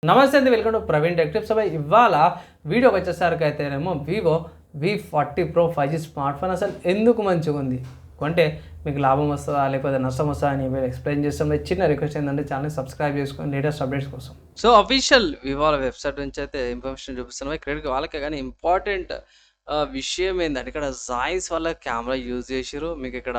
నమస్తే అండి, welcome to Praveen tech tips. ఇవాళ వీడియోకి వచ్చేసరికి అయితేనేమో Vivo V40 Pro 5G smart phone అసలు ఎందుకు మంచిగా ఉంది, కొంటే మీకు లాభం వస్తుందా లేకపోతే నష్టం వస్తుందా అని వీళ్ళు ఎక్స్ప్లెయిన్ చేస్తాం. చిన్న రిక్వెస్ట్ ఏంటంటే ఛానల్ సబ్స్క్రైబ్ చేసుకొని లేటెస్ట్ అప్డేట్స్ కోసం. సో అఫీషియల్ వివో వెబ్సైట్ నుంచి అయితే ఇన్ఫర్మేషన్ చూపిస్తున్నాం. క్రెడిట్ వాళ్ళకే కానీ ఇంపార్టెంట్ విషయం ఏంటంటే ఇక్కడ జాయిస్ వల్ల కెమెరా యూజ్ చేసారు. మీకు ఇక్కడ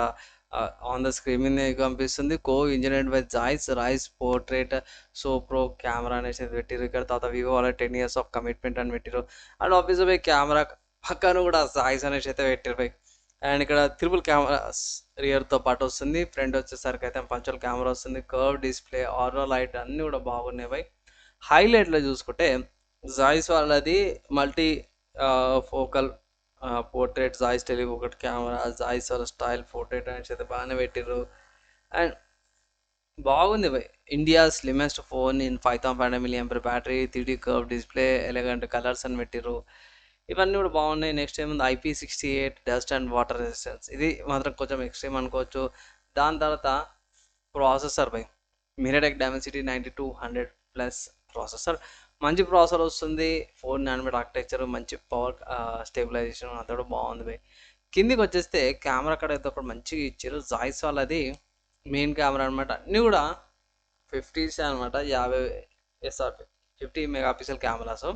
ఆన్ ద స్క్రీన్ మీద కనిపిస్తుంది కో ఇంజనీర్డ్ బై జాయిస్ రైస్ పోర్ట్రేట్ సో ప్రో కెమెరా అనేసి పెట్టిరు. ఇక్కడ తర్వాత వివో వాళ్ళ 10 years ఆఫ్ కమిట్మెంట్ అని పెట్టిరు. అండ్ ఆఫీస్ బై కెమెరా పక్కన కూడా జాయిస్ అనేసి అయితే పెట్టిరు బై. అండ్ ఇక్కడ త్రిపుల్ కెమెరా రియర్తో పాటు వస్తుంది. ఫ్రంట్ వచ్చేసరికి అయితే పంచువల్ కెమెరా వస్తుంది. కర్వ్ డిస్ప్లే, ఆరో లైట్ అన్నీ కూడా బాగున్నాయి బై. హైలైట్లో చూసుకుంటే జాయిస్ వాళ్ళది multifocal portrait, Zeiss tele ఒకటి కెమెరా, జాయిస్ వాళ్ళ స్టైల్ పోర్ట్రేట్ అనేసి అయితే బాగానే పెట్టిర్రు. అండ్ బాగుంది బై. India slimmest phone in 5500 mAh battery, 3D curve display, elegant colours అని పెట్టిర్రు. ఇవన్నీ కూడా బాగున్నాయి. నెక్స్ట్ ఏముంది IP68 dust and water resistance, ఇది మాత్రం కొంచెం ఎక్స్ట్రీమ్ అనుకోవచ్చు. దాని తర్వాత processor by MediaTek Dimensity 9200 plus processor, మంచి ప్రాసెసర్ వస్తుంది. 4 nm ఆర్కిటెక్చర్, మంచి పవర్ స్టెబిలైజేషన్ అంతా కూడా బాగుంది బై. కిందికి వచ్చేస్తే కెమెరా కడ అయితే ఒకటి మంచిగా ఇచ్చారు. జాయిస్ వాళ్ళది మెయిన్ కెమెరా అనమాట. అన్నీ కూడా 50s అనమాట. 50 megapixel cameras,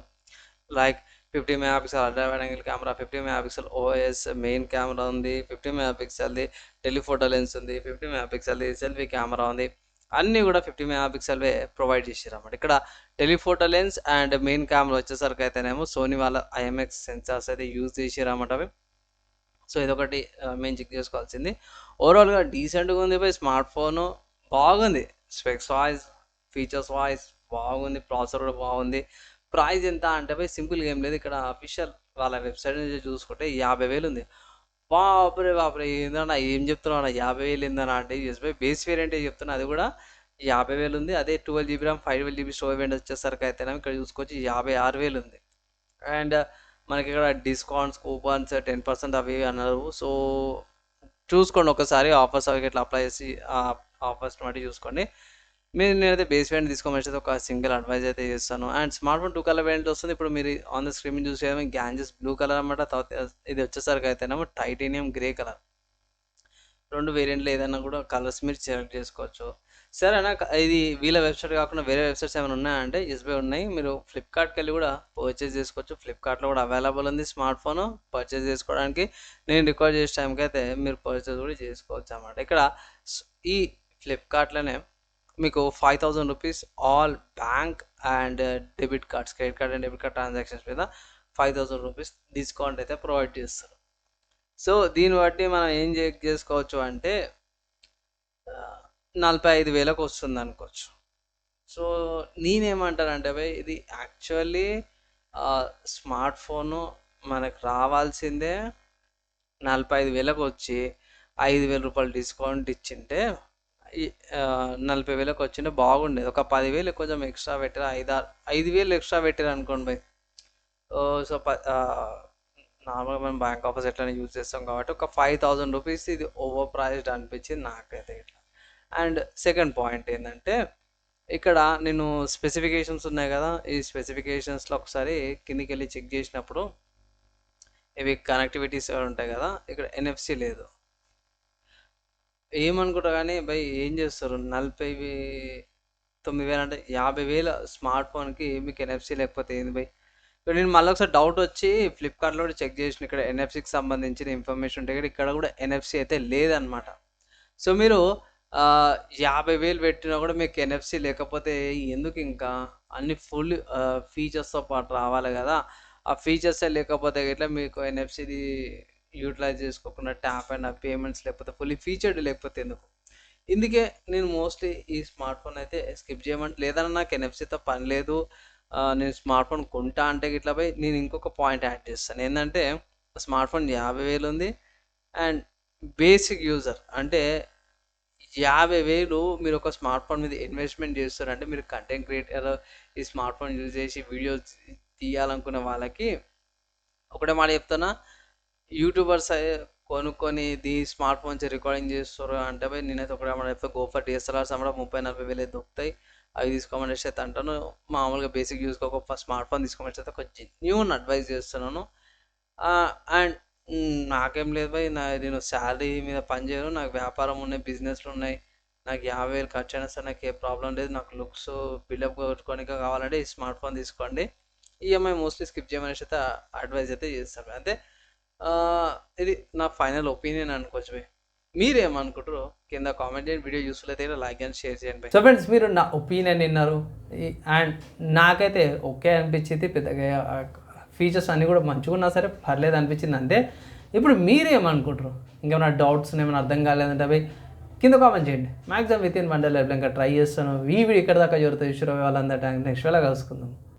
like 50 megapixel ultra wide angle camera, 50 megapixel OS main camera ఉంది, 50 మెగాపిక్సెల్ది టెలిఫోటో లెన్స్ ఉంది, 50 మెగాపిక్సెల్ది సెల్ఫీ కెమెరా ఉంది. అన్నీ కూడా 50 మెగాపిక్సెల్వే ప్రొవైడ్ చేసారు అన్నమాట. ఇక్కడ telephoto lens and main camera వచ్చేసరికి అయితేనేమో సోనీ వాళ్ళ IMX సెన్సార్స్ అయితే యూజ్ చేసారు అన్నమాట అవి. సో ఇదొకటి మేము చెక్ చేసుకోవాల్సింది. ఓవరాల్గా డీసెంట్గా ఉంది బై. స్మార్ట్ ఫోను బాగుంది, స్పెక్స్ వాయిస్, ఫీచర్స్ వాయిస్ బాగుంది, ప్రాసెసర్ కూడా బాగుంది. ప్రైస్ ఎంత అంటే బై సింపుల్గా ఏం లేదు. ఇక్కడ అఫీషియల్ వాళ్ళ వెబ్సైట్ నుంచి చూసుకుంటే 50,000 ఉంది. బాపురే బాపురే ఏందన్నా ఏం చెప్తున్నావు, 50,000 ఏందన్నా అంటే ఎస్ బై బేస్ వేరియంట్ చెప్తున్నా, అది కూడా 50,000 ఉంది. అదే 12GB RAM 512GB storage variant వచ్చేసరికి అయితేనే ఇక్కడ చూసుకోవచ్చు 56,000 ఉంది. అండ్ మనకి ఇక్కడ డిస్కౌంట్స్, కూపన్స్ 10% అవి అన్నారు. సో చూసుకోండి ఒకసారి, ఆఫర్స్ అవి ఇట్లా అప్లై చేసి ఆఫర్స్ బట్టి చూసుకోండి. నేనైతే బేస్ వేరియంట్ తీసుకోమని ఒక సింగిల్ అడ్వైజ్ అయితే చేస్తాను. And smart phone 2 colour variant వస్తుంది. ఇప్పుడు మీరు ఆన్ ద స్క్రీన్ చూసేది గ్యాంజెస్ బ్లూ కలర్ అనమాట. తర్వాత ఇది వచ్చేసరికి అయితేనేమో టైటేనియం గ్రే కలర్. 2 వేరియంట్లు ఏదైనా కూడా కలర్స్ మీరు సెలెక్ట్ చేసుకోవచ్చు. సరేనా, ఇది వీళ్ళ వెబ్సైట్ కాకుండా వేరే వెబ్సైట్స్ ఏమైనా ఉన్నాయంటే ఎస్బై ఉన్నాయి. మీరు ఫ్లిప్కార్ట్కి వెళ్ళి కూడా పర్చేస్ చేసుకోవచ్చు. ఫ్లిప్కార్ట్లో కూడా అవైలబుల్ ఉంది స్మార్ట్ ఫోన్ పర్చేస్ చేసుకోవడానికి. నేను రికార్డ్ చేసే టైంకి అయితే మీరు పర్చేస్ కూడా చేసుకోవచ్చు అన్నమాట. ఇక్కడ ఈ ఫ్లిప్కార్ట్లోనే మీకు 5,000 rupees all bank and debit cards, credit card and debit card transactions మీద 5,000 రూపీస్ డిస్కౌంట్ అయితే ప్రొవైడ్ చేస్తారు. సో దీన్ని బట్టి మనం ఏం చెక్ చేసుకోవచ్చు అంటే 45,000కు వస్తుంది అనుకోవచ్చు. సో నేనేమంటానంటే భయ్, ఇది యాక్చువల్లీ స్మార్ట్ ఫోను మనకు రావాల్సిందే 45,000కు వచ్చి 5,000 రూపాయలు డిస్కౌంట్ ఇచ్చింటే 40,000కు వచ్చింటే బాగుండేది. ఒక 10,000 కొంచెం ఎక్స్ట్రా పెట్టారు, 5,000 ఎక్స్ట్రా పెట్టారు అనుకోండి భయ్. సో నార్మల్గా మనం బ్యాంక్ ఆఫర్స్ ఎట్లనే యూజ్ చేస్తాం కాబట్టి ఒక 5,000 రూపీస్ ఇది ఓవర్ ప్రైస్డ్ అనిపించింది నాకైతే ఇట్లా. అండ్ సెకండ్ పాయింట్ ఏంటంటే ఇక్కడ నేను స్పెసిఫికేషన్స్ ఉన్నాయి కదా, ఈ స్పెసిఫికేషన్స్లో ఒకసారి కిందికి వెళ్ళి చెక్ చేసినప్పుడు ఇవి కనెక్టివిటీస్ ఉంటాయి కదా, ఇక్కడ NFC లేదు. ఏమనుకుంటా కానీ భయ్ ఏం చేస్తారు, 49,000 అంటే 50,000 స్మార్ట్ ఫోన్కి మీకు NFC లేకపోతే ఏంది భయ్. ఇక్కడ నేను మళ్ళీ ఒకసారి డౌట్ వచ్చి ఫ్లిప్కార్ట్లో కూడా చెక్ చేసిన, ఇక్కడ NFCకి సంబంధించిన ఇన్ఫర్మేషన్ ఉంటే ఇక్కడ కూడా NFC అయితే లేదనమాట. సో మీరు 50,000 పెట్టినా కూడా మీకు NFC లేకపోతే ఎందుకు, ఇంకా అన్ని ఫుల్ ఫీచర్స్తో పాటు రావాలి కదా. ఆ ఫీచర్సే లేకపోతే ఇట్లా మీకు NFCది యూటిలైజ్ చేసుకోకుండా ట్యాప్ అండ్ పేమెంట్స్ లేకపోతే ఫుల్లీ ఫీచర్డ్ లేకపోతే ఎందుకు. ఇందుకే నేను మోస్ట్లీ ఈ స్మార్ట్ ఫోన్ అయితే స్కిప్ చేయమంటే, లేదన్నా నాకు NFCతో పని లేదు, నేను స్మార్ట్ ఫోన్ కొంటా అంటే ఇట్లా పోయి నేను ఇంకొక పాయింట్ యాడ్ చేస్తాను. ఏంటంటే స్మార్ట్ ఫోన్ 50,000 ఉంది అండ్ బేసిక్ యూజర్ అంటే 50,000 మీరు ఒక స్మార్ట్ ఫోన్ మీద ఇన్వెస్ట్మెంట్ చేస్తారంటే మీరు కంటెంట్ క్రియేటర్, ఈ స్మార్ట్ ఫోన్ యూజ్ చేసి వీడియోస్ తీయాలనుకునే వాళ్ళకి ఒకటే మాట చెప్తున్నా, యూట్యూబర్స్ కొనుక్కొని స్మార్ట్ ఫోన్స్ రికార్డింగ్ చేస్తారు అంటే నేనైతే ఒకటే మాట చెప్తా, గో ఫర్ DSLRs అమ్మడం 30,000-40,000 దొరుకుతాయి. అవి తీసుకోమనేసి అయితే అంటాను. మామూలుగా బేసిక్ యూస్‌కి ఒక స్మార్ట్ ఫోన్ తీసుకోమనేసి అయితే ఒక జెన్యూన్ అడ్వైస్ చేస్తున్నాను. అండ్ నాకేం లేదు భయ్. నేను శాలరీ మీద పని చేయను. నాకు వ్యాపారం ఉన్నాయి, బిజినెస్‌లున్నాయి. నాకు 50,000 ఖర్చయినా సరే నాకే ప్రాబ్లమ్ లేదు. నాకు లుక్స్ బిల్డప్ కొట్టుకోవడానికే కావాలంటే ఈ స్మార్ట్ ఫోన్ తీసుకోండి. ఈఎంఐ మోస్ట్‌లీ స్కిప్ చేయమనేసి అయితే అడ్వైస్ అయితే చేస్తాను. అంటే ఇది నా ఫైనల్ ఒపీనియన్ అనుకోవచ్చు భయ్. మీరేమనుకుంటారో కింద కామెంట్ చేయండి. వీడియో యూస్‌ఫుల్ అయితే లైక్ అండ్ షేర్ చేయండి భయ్. సో ఫ్రెండ్స్, మీరు నా ఒపీనియన్ విన్నారు. అండ్ నాకైతే ఓకే అనిపించింది. పెద్దగా ఫీచర్స్ అన్నీ కూడా మంచిగా ఉన్నా సరే పర్లేదు అనిపించింది అంతే. ఇప్పుడు మీరేమనుకుంటారు? ఇంకేమైనా డౌట్స్ ఏమైనా అర్థం కాలేదంటే అవి కింద కామెంట్ చేయండి. మ్యాక్సిమం విత్ ఇన్ 1 డే ఇంకా ట్రై చేస్తాను. ఈ వీడియో ఇక్కడ దాకా జరుగుతుంది. వాళ్ళందరూ నెక్స్ట్ వేళ కలుసుకుందాం.